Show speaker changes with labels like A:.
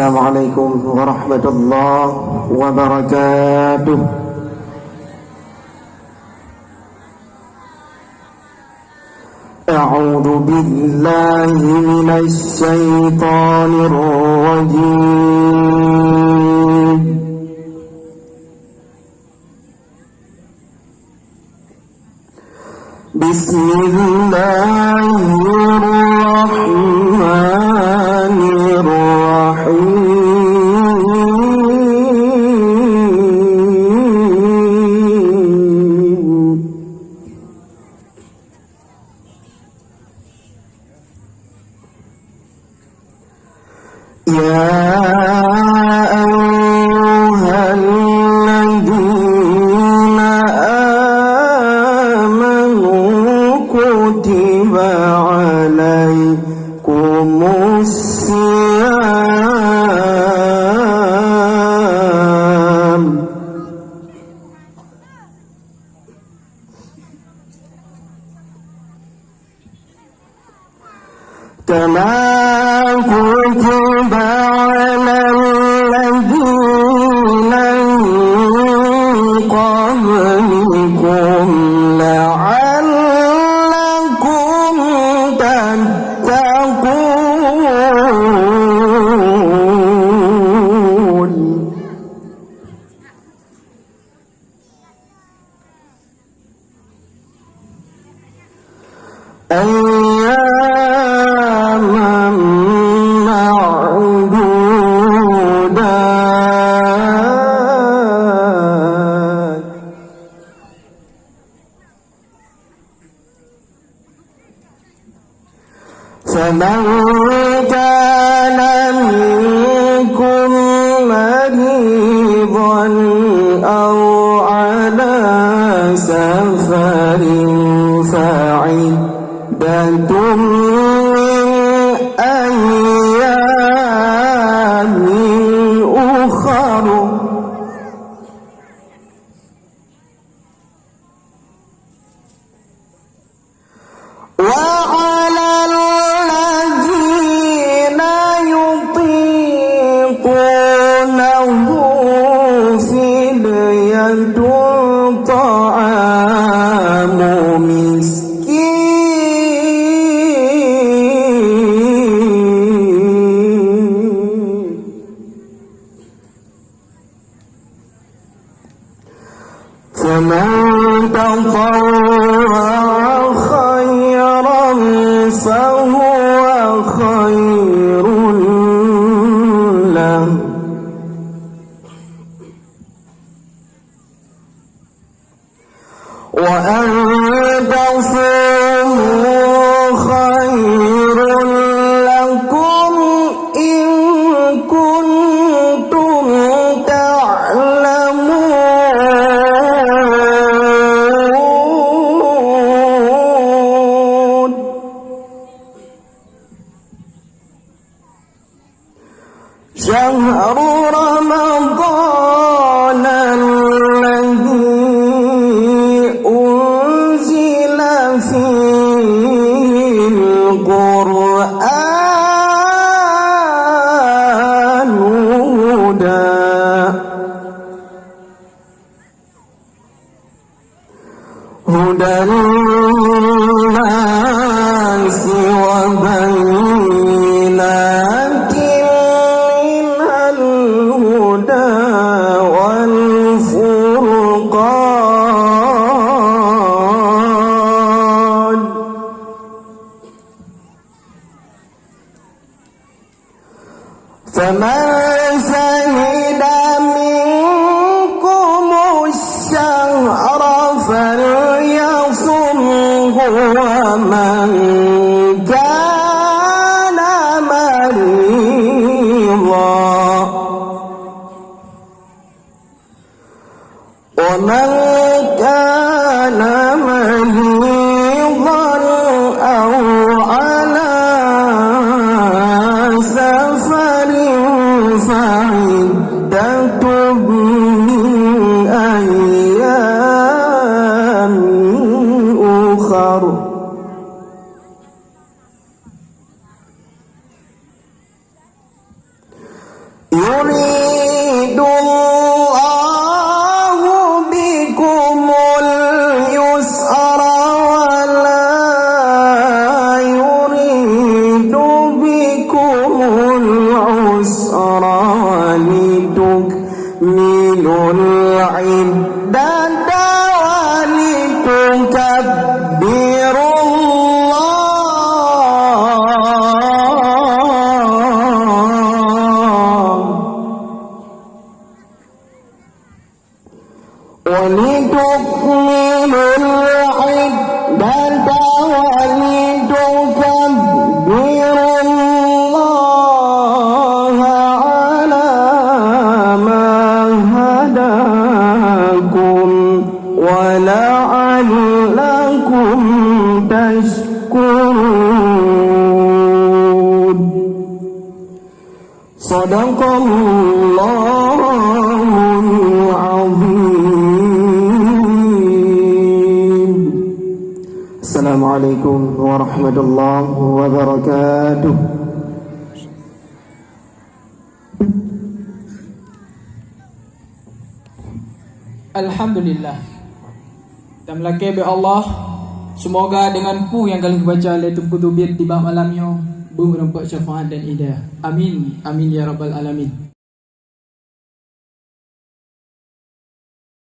A: Assalamualaikum warahmatullahi wabarakatuh. A'udzu billahi minasy syaithanir rajim. فمن كان منكم مريضا أو على سفر فعدة من أيام أخر فمن تطوع خيرا فهو خير له وأن تصوموا خير لكم إن كنتم تعلمون شهر رمضان الذي أنزل فيه القرآن هدى للناس وبينات من الهدى والفرقان فمن شهد منكم الشهر فليصمه ومن كان مريضا أو على سفر فعدة من أيام أخر iddata wa litukabbirullaha wa litukmilul iddata wa litukabbirullaha ala ma hadakum wa la'allakum tashkurun. Sadaqallahul azim. Assalamualaikum warahmatullahi wabarakatuh.
B: Alhamdulillah. Dan melaki be Allah. Semoga dengan pu yang kalian baca Lailatul Qudubiyat tiba malamnya berempat syafaat dan hidayah. Amin. Amin ya rabbal alamin.